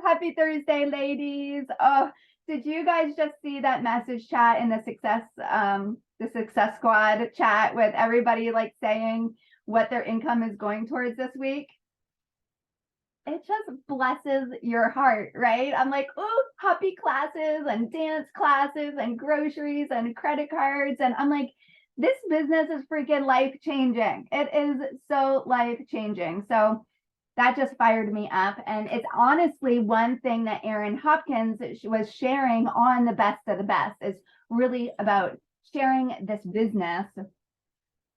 Happy Thursday, ladies. Oh, did you guys just see that message chat in the Success Squad chat with everybody like saying what their income is going towards this week? It just blesses your heart, right? I'm like, oh, puppy classes and dance classes and groceries and credit cards. And I'm like, this business is freaking life changing. It is so life changing. So that just fired me up. And it's honestly one thing that Erin Hopkins was sharing on the Best of the Best is really about sharing this business.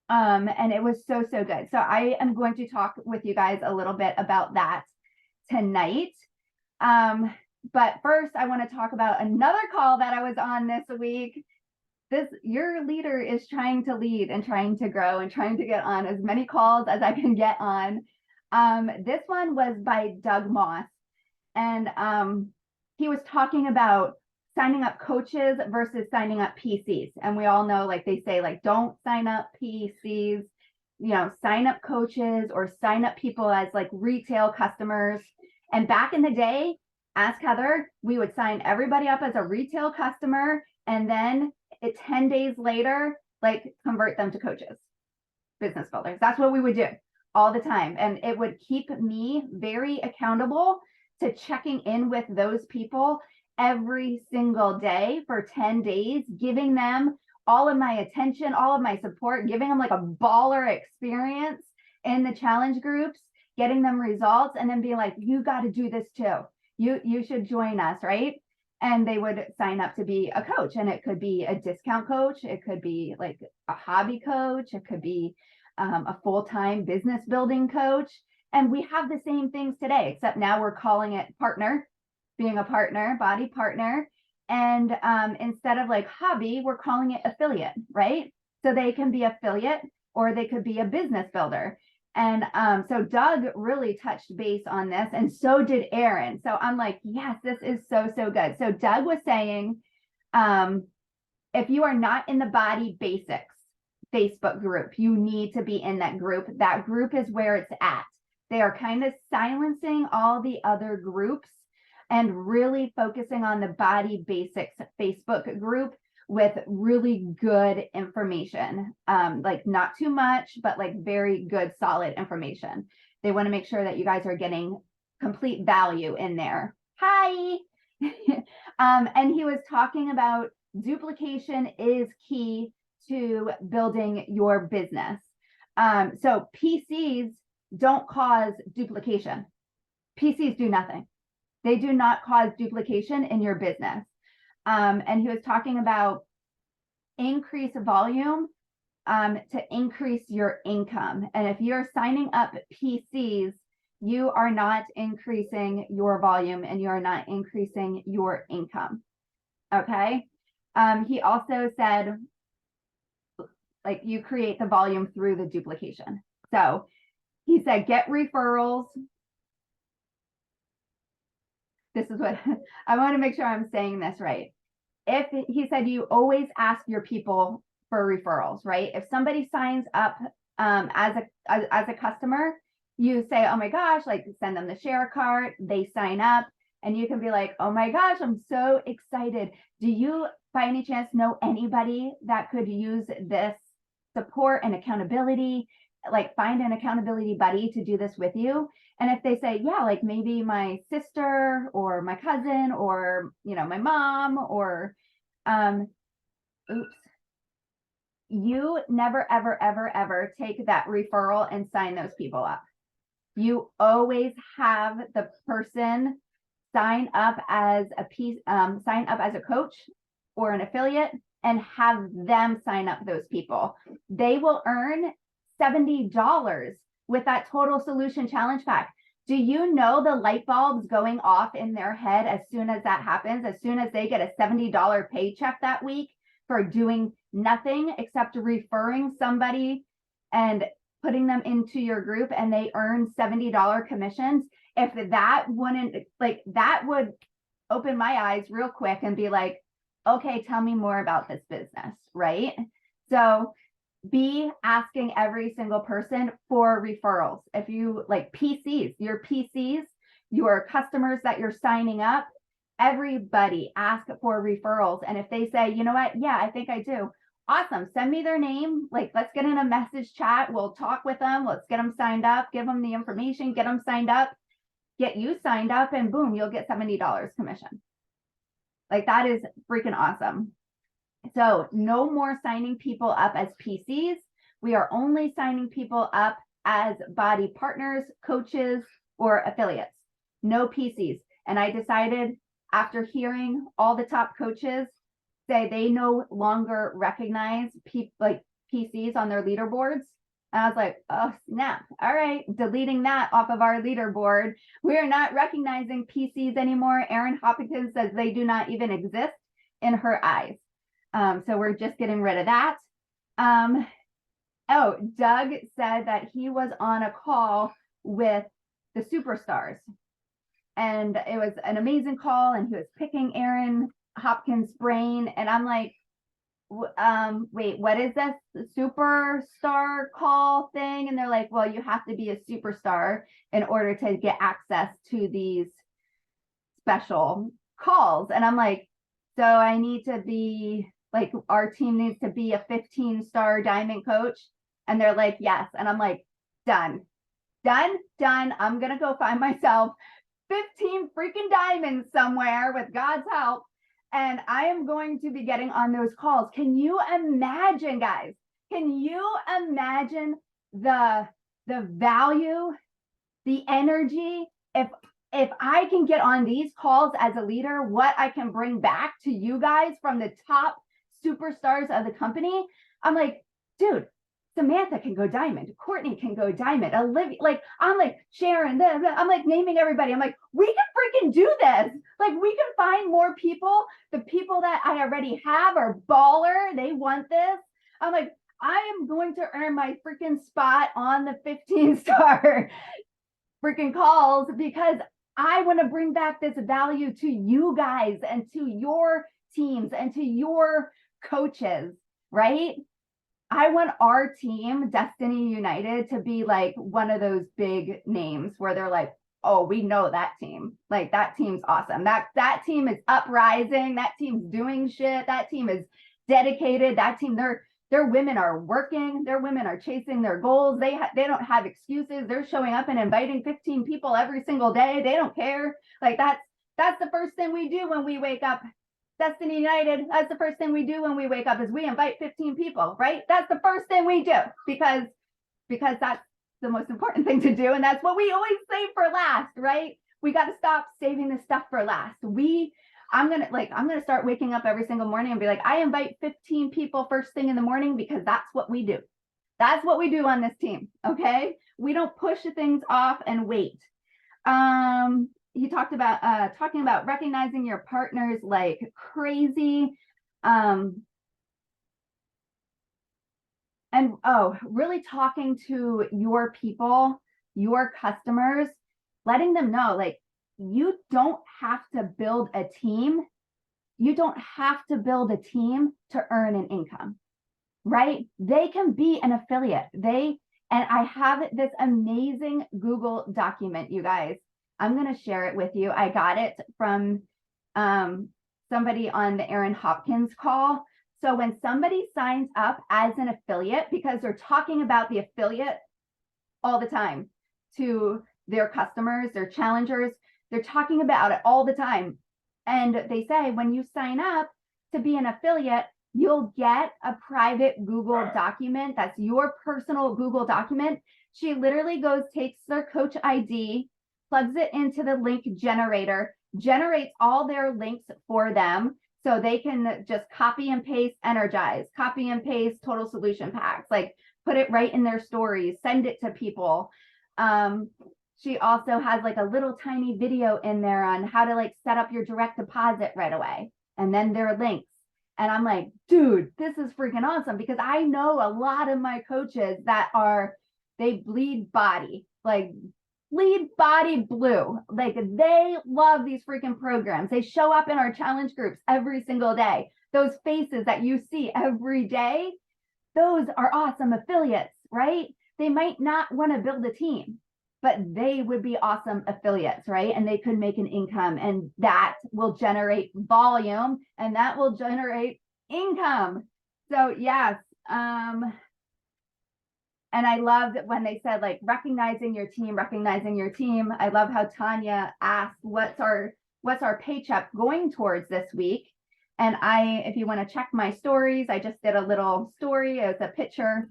And it was so, so good. So I am going to talk with you guys a little bit about that tonight. But first I want to talk about another call that I was on this week. Your leader is trying to lead and trying to grow and trying to get on as many calls as I can get on. This one was by Doug Moss, and he was talking about signing up coaches versus signing up PCs. And we all know, like they say, like, don't sign up PCs, sign up coaches or sign up people as like retail customers. And back in the day, ask Heather, we would sign everybody up as a retail customer, and then 10 days later, like convert them to coaches, business builders. That's what we would do all the time. And it would keep me very accountable to checking in with those people every single day for 10 days, giving them all of my attention, all of my support, giving them like a baller experience in the challenge groups, getting them results, and then being like, you got to do this too. You should join us, right? And they would sign up to be a coach, and it could be a discount coach. It could be like a hobby coach. It could be a full-time business building coach. And we have the same things today, except now we're calling it partner, being a partner, body partner. And instead of like hobby, we're calling it affiliate, right? So they can be affiliate or they could be a business builder. And so Doug really touched base on this, and so did Erin. So I'm like, yes, this is so, so good. So Doug was saying, if you are not in the Body Basics Facebook group, you need to be in that group. That group is where it's at. They are kind of silencing all the other groups and really focusing on the Body Basics Facebook group with really good information, like not too much, but like very good, solid information. They want to make sure that you guys are getting complete value in there. Hi. And he was talking about duplication is key to building your business. So PCs don't cause duplication. PCs do nothing. They do not cause duplication in your business. And he was talking about increase volume to increase your income. And if you're signing up PCs, you are not increasing your volume and you're not increasing your income. Okay. He also said, like, you create the volume through the duplication. So he said, get referrals. This is what I want to make sure I'm saying this right. If he said, you always ask your people for referrals, right? If somebody signs up as a customer, you say, oh my gosh, like send them the share card, they sign up, and you can be like, oh my gosh, I'm so excited. Do you by any chance know anybody that could use this support and accountability? Like find an accountability buddy to do this with you. And if they say, yeah, like maybe my sister or my cousin or, my mom or, you never, ever, ever, ever take that referral and sign those people up. You always have the person sign up as a coach or an affiliate and have them sign up those people. They will earn $70 with that Total Solution Challenge Pack. Do you know the light bulbs going off in their head as soon as that happens, as soon as they get a $70 paycheck that week for doing nothing except referring somebody and putting them into your group, and they earn $70 commissions? If that wouldn't, like, that would open my eyes real quick and be like, okay, tell me more about this business, right? So be asking every single person for referrals. If you like PCs, your PCs, your customers that you're signing up, everybody ask for referrals. And if they say, you know what, yeah, I think I do. Awesome. Send me their name. Like, let's get in a message chat. We'll talk with them. Let's get them signed up, give them the information, get them signed up, get you signed up, and boom, you'll get $70 commission. Like, that is freaking awesome. So no more signing people up as PCs. We are only signing people up as body partners, coaches, or affiliates. No PCs. And I decided, after hearing all the top coaches say they no longer recognize like PCs on their leaderboards, and I was like, oh snap, all right, deleting that off of our leaderboard. We are not recognizing PCs anymore. Erin Hopkins says they do not even exist in her eyes. So we're just getting rid of that. Oh, Doug said that he was on a call with the superstars, and it was an amazing call, and he was picking Erin Hopkins' brain, and I'm like, wait, what is this superstar call thing? And they're like, well, you have to be a superstar in order to get access to these special calls. And I'm like, so I need to be like, our team needs to be a 15-star diamond coach. And they're like, yes. And I'm like, done. I'm going to go find myself 15 freaking diamonds somewhere with God's help. And I am going to be getting on those calls. Can you imagine, guys? Can you imagine the value, the energy? If I can get on these calls as a leader, what I can bring back to you guys from the top superstars of the company. I'm like, dude, Samantha can go diamond. Courtney can go diamond. Olivia, like, I'm like, Sharon, I'm like naming everybody. I'm like, we can freaking do this. Like, we can find more people. The people that I already have are baller. They want this. I'm like, I am going to earn my freaking spot on the 15-star freaking calls, because I want to bring back this value to you guys and to your teams and to your coaches, right? I want our team, Destiny United, to be like one of those big names where they're like, oh, we know that team. Like, that team's awesome. That team is uprising. That team's doing shit. That team is dedicated. That team, their women are working. Their women are chasing their goals. They don't have excuses. They're showing up and inviting 15 people every single day. They don't care. Like, that's the first thing we do when we wake up. Destiny United, that's the first thing we do when we wake up, is we invite 15 people, right? That's the first thing we do, because that's the most important thing to do. And that's what we always save for last, right? We got to stop saving this stuff for last. I'm going to start waking up every single morning and be like, I invite 15 people first thing in the morning, because that's what we do. That's what we do on this team. Okay. We don't push things off and wait. He talked about talking about recognizing your partners like crazy. And really talking to your people, your customers, letting them know, like, you don't have to build a team. You don't have to build a team to earn an income, right? They can be an affiliate. And I have this amazing Google document, you guys. I'm going to share it with you. I got it from somebody on the Erin Hopkins call. So when somebody signs up as an affiliate, because they're talking about the affiliate all the time to their customers, their challengers, they're talking about it all the time. And they say, when you sign up to be an affiliate, you'll get a private Google document. That's your personal Google document. She literally takes their coach ID, plugs it into the link generator, generates all their links for them, so they can just copy and paste Energize, copy and paste Total Solution Packs, like put it right in their stories, send it to people. She also has like a little tiny video in there on how to like set up your direct deposit right away, and then their links. And I'm like, dude, this is freaking awesome, because I know a lot of my coaches that they bleed body, like bleed body blue. Like, they love these freaking programs. They show up in our challenge groups every single day. Those faces that you see every day, those are awesome affiliates, right? They might not want to build a team. but they would be awesome affiliates, right? And they could make an income, and that will generate volume, and that will generate income. So yes, and I loved when they said like recognizing your team. I love how Tanya asked, what's our paycheck going towards this week? And if you want to check my stories, I just did a little story as a picture.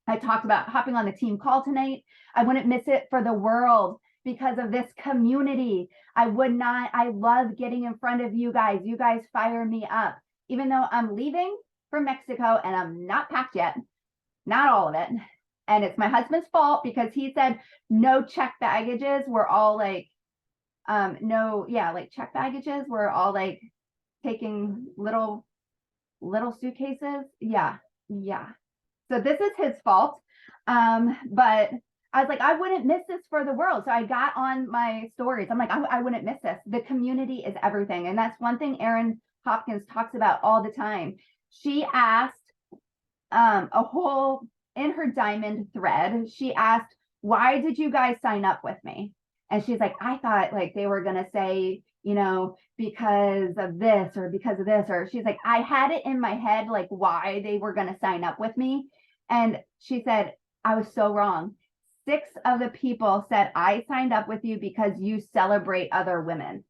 I talked about hopping on the team call tonight. I wouldn't miss it for the world because of this community. I love getting in front of you guys. You guys fire me up. Even though I'm leaving for Mexico and I'm not packed yet, not all of it. And it's my husband's fault because he said no check baggages. We're all like, check baggages. We're all like taking little suitcases. Yeah. So this is his fault. But I was like, I wouldn't miss this for the world. So I got on my stories. I'm like, I wouldn't miss this. The community is everything. And that's one thing Erin Hopkins talks about all the time. She asked in her diamond thread, she asked, why did you guys sign up with me? And she's like, I thought like they were going to say, because of this or because of this, or she's like, I had it in my head, like why they were going to sign up with me. And she said, I was so wrong. 6 of the people said, I signed up with you because you celebrate other women.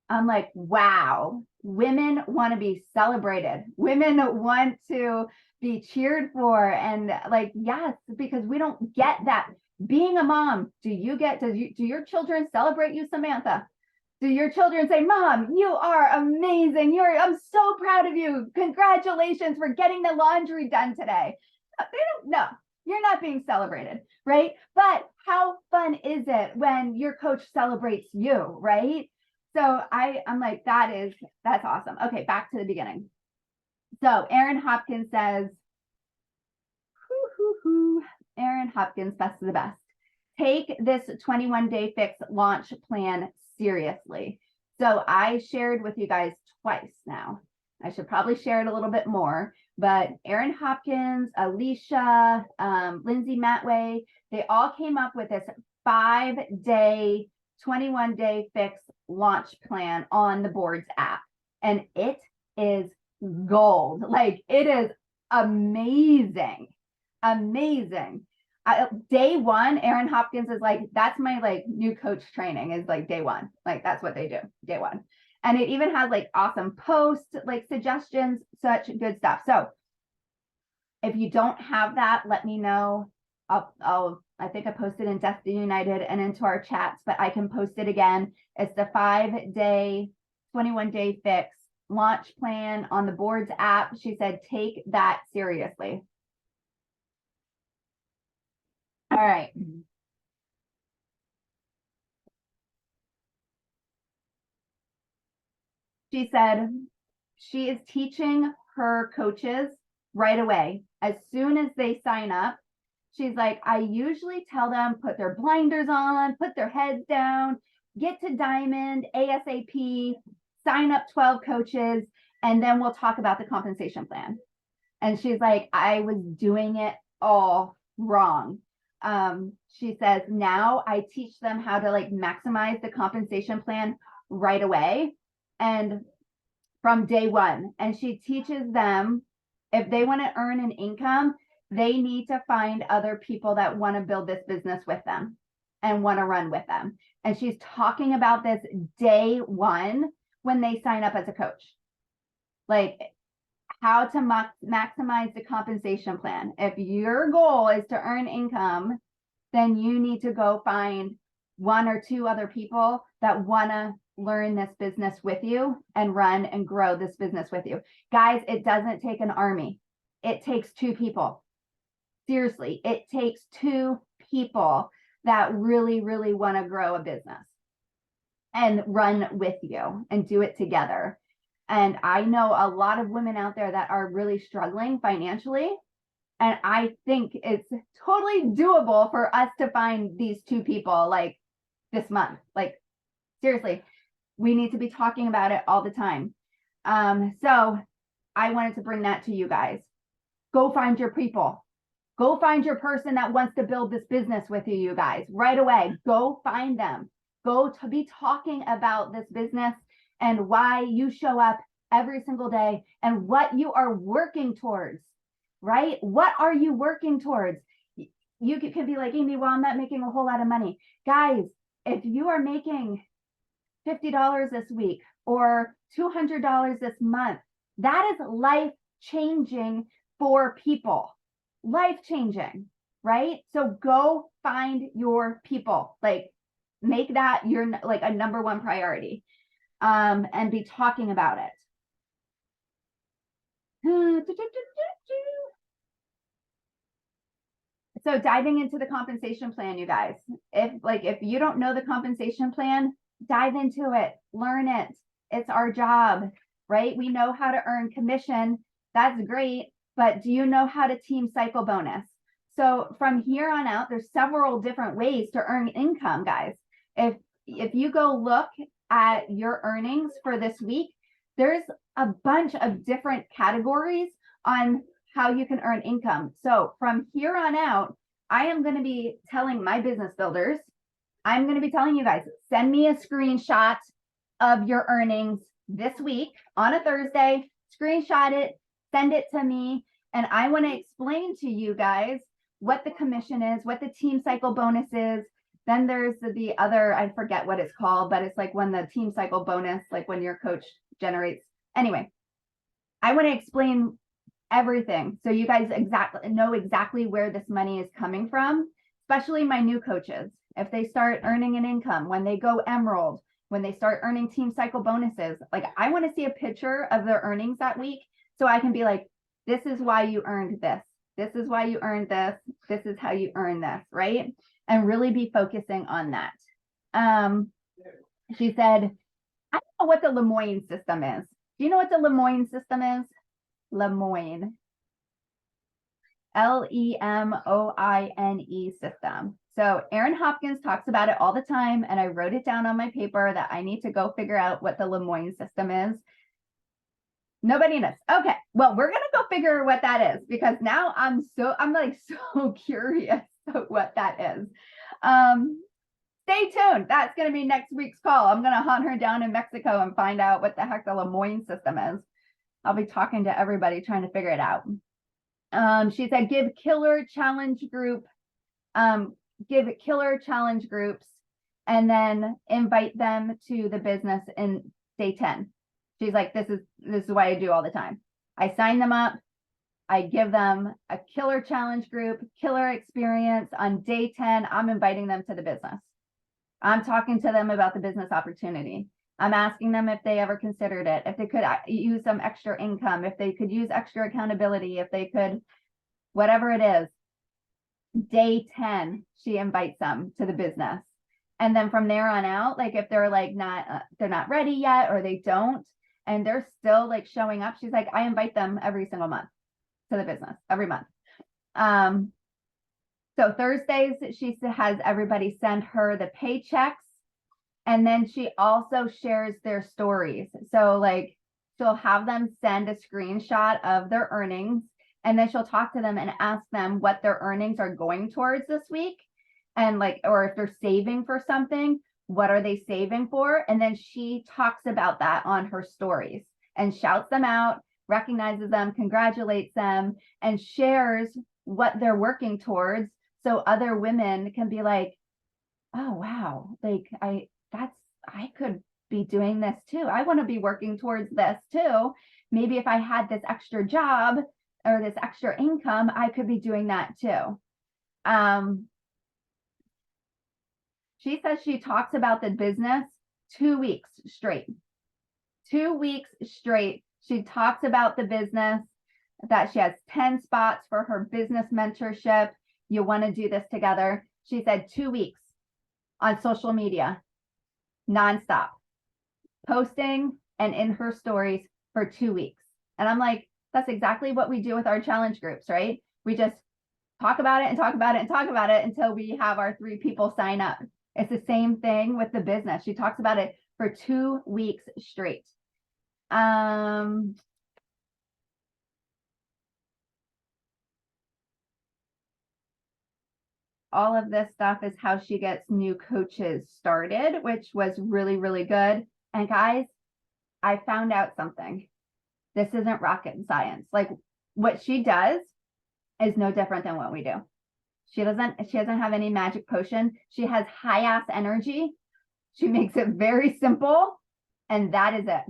I'm like, wow, women want to be celebrated. Women want to be cheered for. And like, yes, because we don't get that. Being a mom, do your children celebrate you, Samantha? Do your children say, Mom, you are amazing. I'm so proud of you. Congratulations for getting the laundry done today. They don't know. You're not being celebrated, right? But how fun is it when your coach celebrates you, right? So I'm like, that's awesome. Okay, back to the beginning. So Erin Hopkins says, Erin Hopkins, best of the best. Take this 21-day fix launch plan seriously. So I shared with you guys twice now. I should probably share it a little bit more, but Erin Hopkins, Alicia, Lindsay Matway, they all came up with this 5-day, 21-day fix launch plan on the Boards app. And it is gold. Like it is amazing. Day one, Erin Hopkins is like, that's my like new coach training is like day one. Like that's what they do, day one. And it even has like awesome posts, like suggestions, such good stuff. So if you don't have that, let me know. I think I posted in Destiny United and into our chats, but I can post it again. It's the 5-day, 21-day fix launch plan on the Boards app. She said, take that seriously. All right. She said she is teaching her coaches right away. As soon as they sign up, she's like, I usually tell them, put their blinders on, put their heads down, get to Diamond ASAP, sign up 12 coaches, and then we'll talk about the compensation plan. And she's like, I was doing it all wrong. She says, now I teach them how to like maximize the compensation plan right away and from day one. And she teaches them if they want to earn an income, they need to find other people that want to build this business with them and want to run with them. And she's talking about this day one when they sign up as a coach, like how to maximize the compensation plan. If your goal is to earn income, then you need to go find 1 or 2 other people that want to learn this business with you and run and grow this business with you. Guys, it doesn't take an army. It takes 2 people. Seriously, it takes 2 people that really, really want to grow a business and run with you and do it together. And I know a lot of women out there that are really struggling financially. And I think it's totally doable for us to find these 2 people like this month. Like, seriously, we need to be talking about it all the time. So I wanted to bring that to you guys. Go find your people. Go find your person that wants to build this business with you, you guys, right away. Go find them. Go to be talking about this business and why you show up every single day and what you are working towards, right? What are you working towards? You can be like, Amy, well, I'm not making a whole lot of money. Guys, if you are making $50 this week or $200 this month, that is life changing for people. Life changing, right? So go find your people, like make that your like a number one priority, and be talking about it. So diving into the compensation plan, you guys, if you don't know the compensation plan, dive into it, learn it. It's our job, right? We know how to earn commission. That's great. But do you know how to team cycle bonus? So from here on out, there's several different ways to earn income, guys. If you go look at your earnings for this week, there's a bunch of different categories on how you can earn income. So from here on out, I am going to be telling my business builders, I'm going to be telling you guys, send me a screenshot of your earnings this week on a Thursday, screenshot it, send it to me. And I want to explain to you guys what the commission is, what the team cycle bonus is. Then there's the other, I forget what it's called, but it's like when the team cycle bonus, like when your coach generates. Anyway, I want to explain everything so you guys know exactly where this money is coming from, especially my new coaches. If they start earning an income, when they go Emerald, when they start earning team cycle bonuses, like I want to see a picture of their earnings that week so I can be like, this is why you earned this. This is why you earned this. This is how you earn this, right? And really be focusing on that. She said, I don't know what the Lemoyne system is. Do you know what the Lemoyne system is? Lemoyne. Lemoine system. So Aaron Hopkins talks about it all the time, and I wrote it down on my paper that I need to go figure out what the Lemoyne system is. Nobody knows. Okay, well, we're gonna go figure what that is because now I'm like so curious what that is. Stay tuned. That's gonna be next week's call. I'm gonna hunt her down in Mexico and find out what the heck the Lemoyne system is. I'll be talking to everybody trying to figure it out. She said, give killer challenge groups, and then invite them to the business in day 10. She's like, this is what I do all the time. I sign them up. I give them a killer challenge group, killer experience. On day 10, I'm inviting them to the business. I'm talking to them about the business opportunity. I'm asking them if they ever considered it, if they could use some extra income, if they could use extra accountability, if they could, whatever it is. Day 10, she invites them to the business. And then from there on out, like if they're like they're not ready yet, or they don't, and they're still like showing up, she's like, I invite them every single month to the business, every month. So Thursdays, she has everybody send her the paychecks. And then she also shares their stories. So like she'll have them send a screenshot of their earnings, and then she'll talk to them and ask them what their earnings are going towards this week. And like, or if they're saving for something, what are they saving for? And then she talks about that on her stories and shouts them out, recognizes them, congratulates them, and shares what they're working towards. So other women can be like, oh, wow, like I could be doing this too. I want to be working towards this too. Maybe if I had this extra job or this extra income, I could be doing that too. She says she talks about the business 2 weeks straight. 2 weeks straight. She talks about the business, that she has 10 spots for her business mentorship. You want to do this together. She said 2 weeks on social media, nonstop, posting and in her stories for 2 weeks. And I'm like, that's exactly what we do with our challenge groups, right? We just talk about it and talk about it and talk about it until we have our 3 people sign up. It's the same thing with the business. She talks about it for 2 weeks straight. all of this stuff is how she gets new coaches started, which was really, really good. And guys, I found out something. This isn't rocket science. Like what she does is no different than what we do. She doesn't have any magic potion. She has high ass energy. She makes it very simple, and that is it.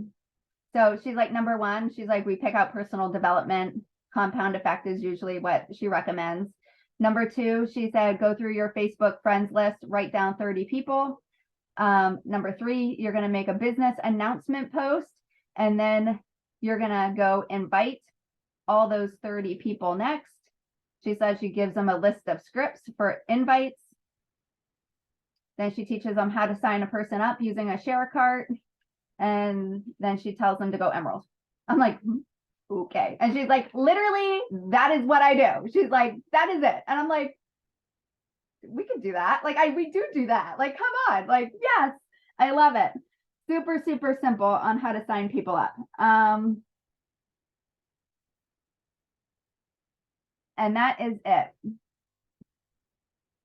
So she's like, number one, she's like, we pick out personal development. Compound effect is usually what she recommends. Number two, she said, go through your Facebook friends list, write down 30 people. Number three, you're going to make a business announcement post, and then you're going to go invite all those 30 people next. She said she gives them a list of scripts for invites. Then she teaches them how to sign a person up using a share cart. And then she tells them to go emerald. I'm like, okay. And she's like, literally, that is what I do. She's like, that is it. And I'm like, we could do that. Like, we do that. Like, come on. Like, yes, I love it. Super, super simple on how to sign people up. And that is it.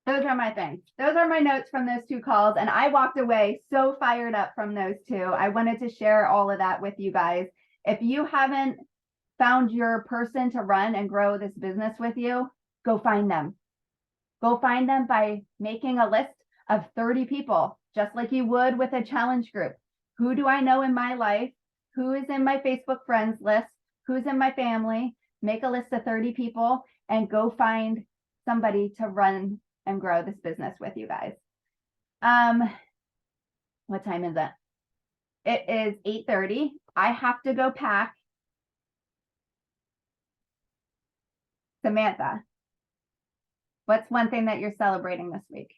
Those are my things. Those are my notes from those two calls. And I walked away so fired up from those two. I wanted to share all of that with you guys. If you haven't found your person to run and grow this business with you, go find them. Go find them by making a list of 30 people, just like you would with a challenge group. Who do I know in my life? Who is in my Facebook friends list? Who's in my family? Make a list of 30 people and go find somebody to run and grow this business with you guys. What time is it? It is 8:30. I have to go pack. Samantha, what's one thing that you're celebrating this week?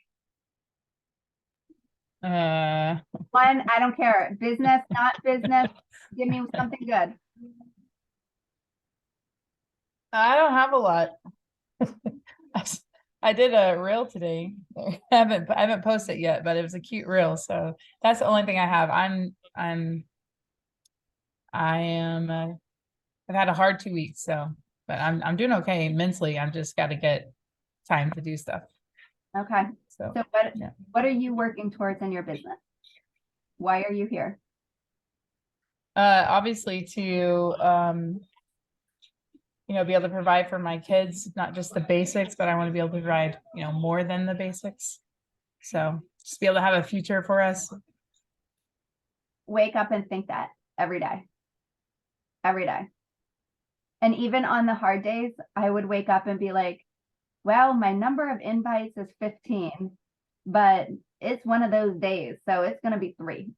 One, I don't care. Business, not business. Give me something good. I don't have a lot. I did a reel today. I haven't posted it yet, but it was a cute reel. So that's the only thing I have. I've had a hard 2 weeks, but I'm doing okay mentally. I've just got to get time to do stuff. Okay. So what are you working towards in your business? Why are you here? Obviously to be able to provide for my kids, not just the basics, but I want to be able to provide, more than the basics. So just be able to have a future for us. Wake up and think that every day. Every day. And even on the hard days, I would wake up and be like, well, my number of invites is 15, but it's one of those days. So it's going to be 3,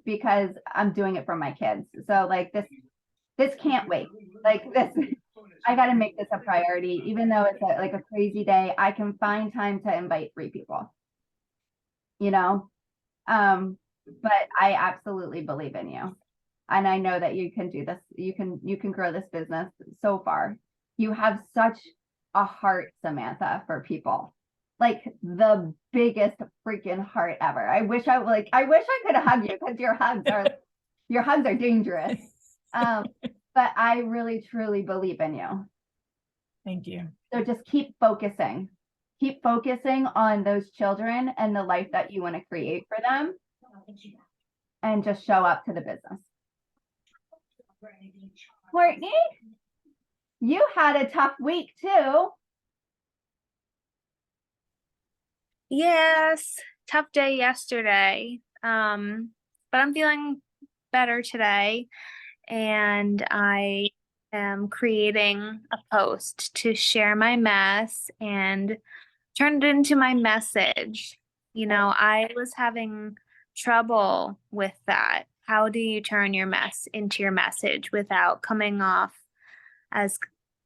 because I'm doing it for my kids. So like this can't wait. Like this, I got to make this a priority, even though it's like a crazy day. I can find time to invite 3 people, but I absolutely believe in you. And I know that you can do this. You can grow this business so far. You have such a heart, Samantha, for people. Like the biggest freaking heart ever. I wish I could hug you because your hugs are dangerous. But I really truly believe in you. Thank you. So just keep focusing on those children and the life that you want to create for them, and just show up to the business. Courtney, you had a tough week too. Yes, tough day yesterday. But I'm feeling better today, and I am creating a post to share my mess and turn it into my message. I was having trouble with that. How do you turn your mess into your message without coming off as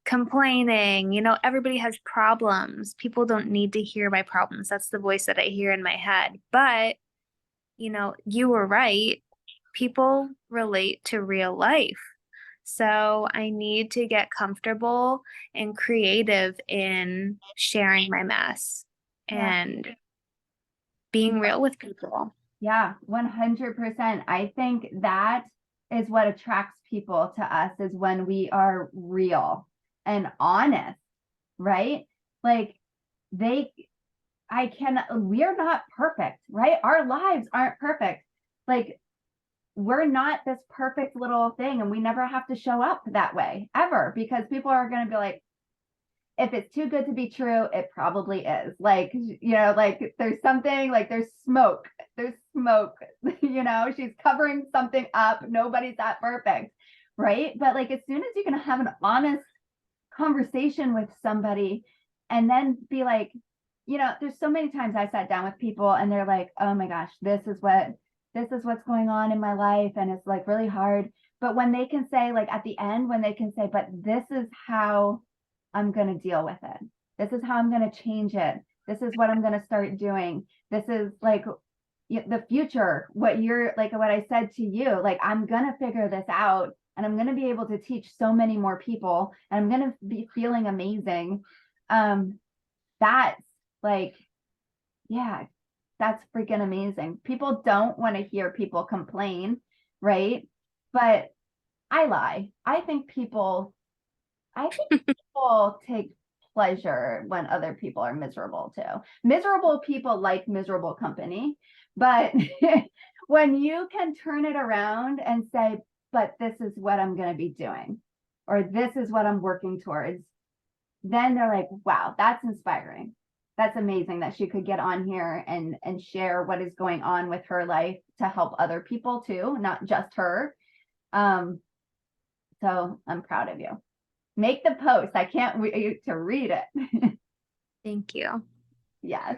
complaining? Everybody has problems. People don't need to hear my problems. That's the voice that I hear in my head. But, you were right. People relate to real life. So I need to get comfortable and creative in sharing my mess and being real with people. Yeah, 100%. I think that is what attracts people to us, is when we are real and honest, right? Like we're not perfect, right? Our lives aren't perfect. Like, we're not this perfect little thing, and we never have to show up that way ever, because people are going to be like, if it's too good to be true, it probably is. Like, like there's something, like there's smoke, she's covering something up. Nobody's that perfect, right? But like, as soon as you can have an honest conversation with somebody and then be like, there's so many times I sat down with people and they're like, oh my gosh, this is what's going on in my life, and it's like really hard. But when they can say, like at the end, when they can say, but this is how I'm going to deal with it. This is how I'm going to change it. This is what I'm going to start doing. This is like the future, what I said to you, like, I'm going to figure this out, and I'm going to be able to teach so many more people, and I'm going to be feeling amazing. That's like, yeah, that's freaking amazing. People don't want to hear people complain, right? But I lie. I think people take pleasure when other people are miserable too. Miserable people like miserable company, but when you can turn it around and say, but this is what I'm going to be doing, or this is what I'm working towards, then they're like, wow, that's inspiring. That's amazing that she could get on here and share what is going on with her life to help other people too, not just her. So I'm proud of you. Make the post. I can't wait to read it. Thank you. Yes.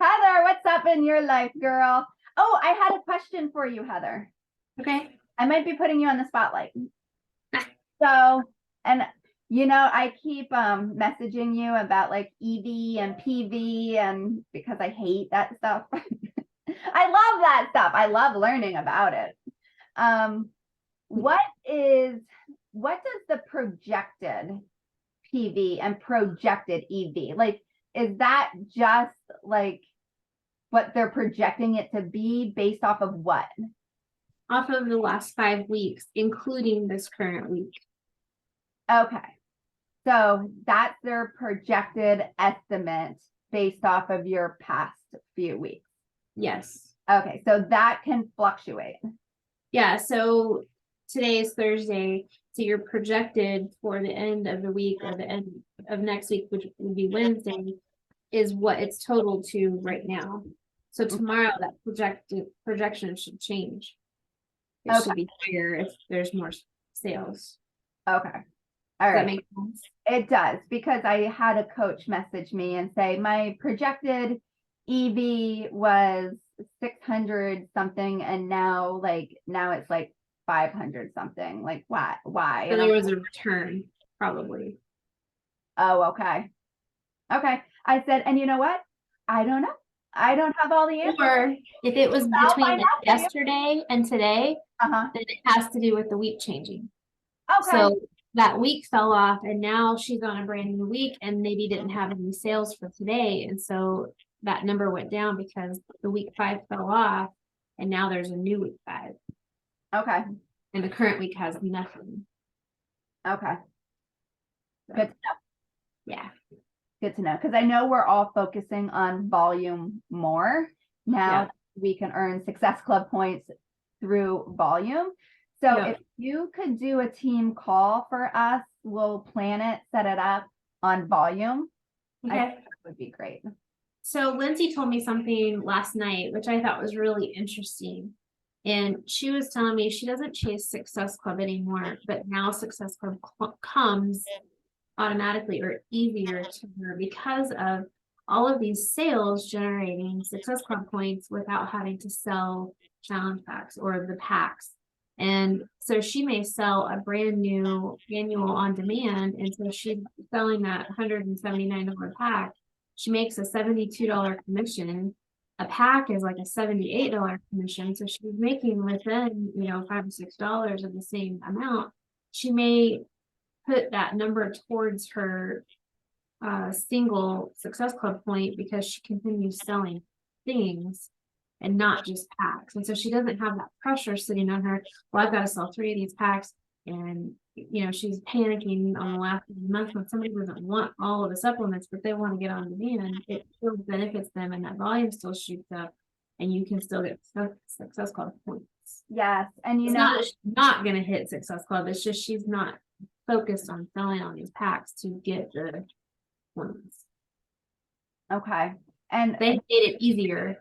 Heather, what's up in your life, girl? Oh, I had a question for you, Heather. Okay. I might be putting you on the spotlight. So, and I keep messaging you about like EV and PV, and because I hate that stuff. I love that stuff. I love learning about it. What does the projected PV and projected EV, like, is that just like what they're projecting it to be based off of what? Off of the last 5 weeks, including this current week. Okay. So that's their projected estimate based off of your past few weeks. Yes. Okay. So that can fluctuate. Yeah. So today is Thursday. So you're projected for the end of the week or the end of next week, which would be Wednesday, is what it's totaled to right now. So tomorrow that projection should change. It should be higher if there's more sales. Okay. All right. That makes sense. It does, because I had a coach message me and say my projected EV was 600 something, and now it's like 500 something. Like, why? So there was a return, probably. Oh, okay. Okay. I said, and you know what? I don't know. I don't have all the answers. Or if it was between yesterday and today, then it has to do with the week changing. Okay. So that week fell off, and now she's on a brand new week and maybe didn't have any sales for today. And so that number went down because the week 5 fell off, and now there's a new week 5. Okay. And the current week has nothing. Okay. So, good to know. Yeah. Good to know, because I know we're all focusing on volume more now. Yeah. We can earn Success Club points through volume. So if you could do a team call for us, we'll plan it, set it up on volume. Okay. I think that would be great. So Lindsay told me something last night, which I thought was really interesting. And she was telling me she doesn't chase Success Club anymore, but now Success Club comes automatically or easier to her because of all of these sales generating Success Club points without having to sell challenge packs or the packs. And so she may sell a brand new annual on demand. And so she's selling that $179 pack. She makes a $72 commission. A pack is like a $78 commission. So she's making within, $5 or $6 of the same amount. She may put that number towards her single Success Club point because she continues selling things and not just packs. And so she doesn't have that pressure sitting on her. Well, I've got to sell 3 of these packs and she's panicking on the last month when somebody doesn't want all of the supplements, but they want to get on demand, it still benefits them and that volume still shoots up and you can still get Success Club points. Yes, and you It's know, not that she's not gonna hit Success Club, it's just she's not focused on selling all these packs to get the points. okay. And They made it easier.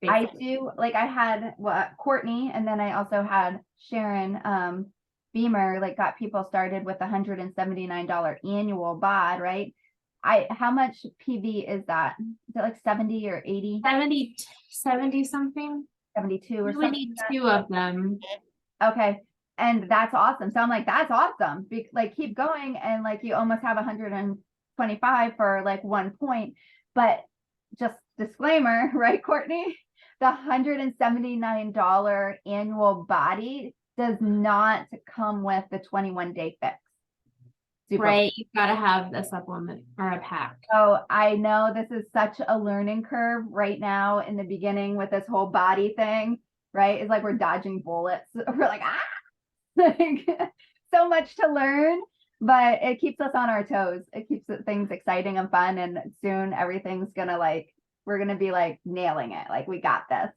I basically. do, like, I had Courtney, and then I also had Sharon, Beamer, like, got people started with $179 annual bod, right? How much PV is that? Is it like 70 or 80, 70 something. 72 or We something? need two of them. Okay, and that's awesome. So I'm like, that's awesome. Like, keep going, and like, you almost have 125 for like 1 point. But just disclaimer, right, Courtney? The $179 annual body does not come with the 21-day fix. Super. Right, you've got to have a supplement or a pack. So I know this is such a learning curve right now in the beginning with this whole body thing, right? It's like we're dodging bullets. We're like, like, so much to learn, but it keeps us on our toes. It keeps things exciting and fun. And soon everything's gonna we're gonna be like nailing it. Like, we got this.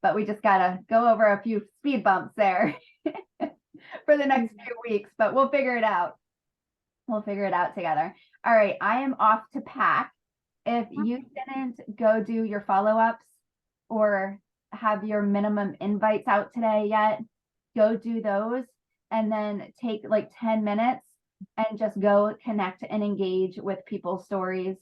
But we just gotta go over a few speed bumps there for the next few weeks, but we'll figure it out. We'll figure it out together. All right, I am off to pack. If you didn't go do your follow-ups or have your minimum invites out today yet, go do those and then take like 10 minutes and just go connect and engage with people's stories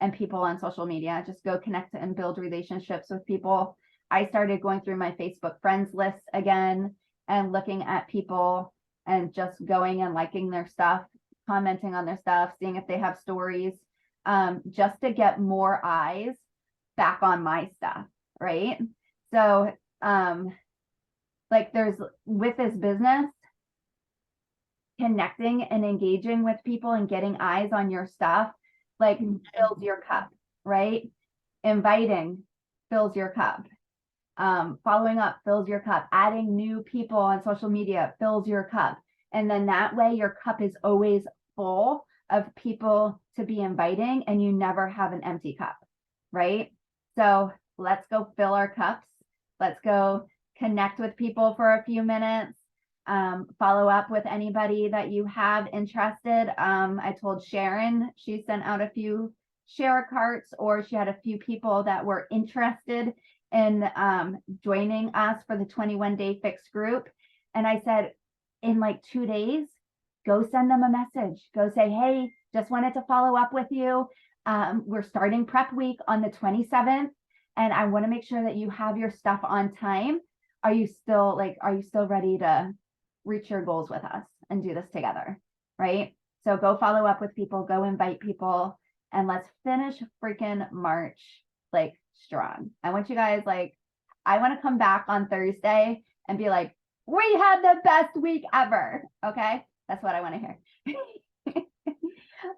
and people on social media. Just go connect and build relationships with people. I started going through my Facebook friends list again and looking at people and just going and liking their stuff, commenting on their stuff, seeing if they have stories, just to get more eyes back on my stuff, right? So, like, there's, with this business, connecting and engaging with people and getting eyes on your stuff, like, fills your cup, right? Inviting fills your cup. Following up fills your cup. Adding new people on social media fills your cup. And then that way your cup is always full of people to be inviting and you never have an empty cup, right? So let's go fill our cups. Let's go connect with people for a few minutes. Follow up with anybody that you have interested. I told Sharon, she sent out a few share carts, or she had a few people that were interested in joining us for the 21-day fix group. And I said, in like 2 days, go send them a message. Go say, hey, just wanted to follow up with you. We're starting prep week on the 27th, and I want to make sure that you have your stuff on time. Are you still ready to reach your goals with us and do this together? Right? So go follow up with people, go invite people, and let's finish freaking March like strong. I want you guys, like, I want to come back on Thursday and be like, we had the best week ever. Okay. That's what I want to hear.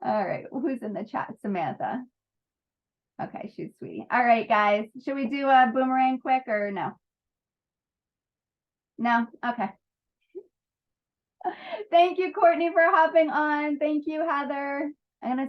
All right. Who's in the chat? Samantha. Okay. She's sweet. All right, guys. Should we do a boomerang quick or no? No. Okay. Thank you, Courtney, for hopping on. Thank you, Heather. I'm going to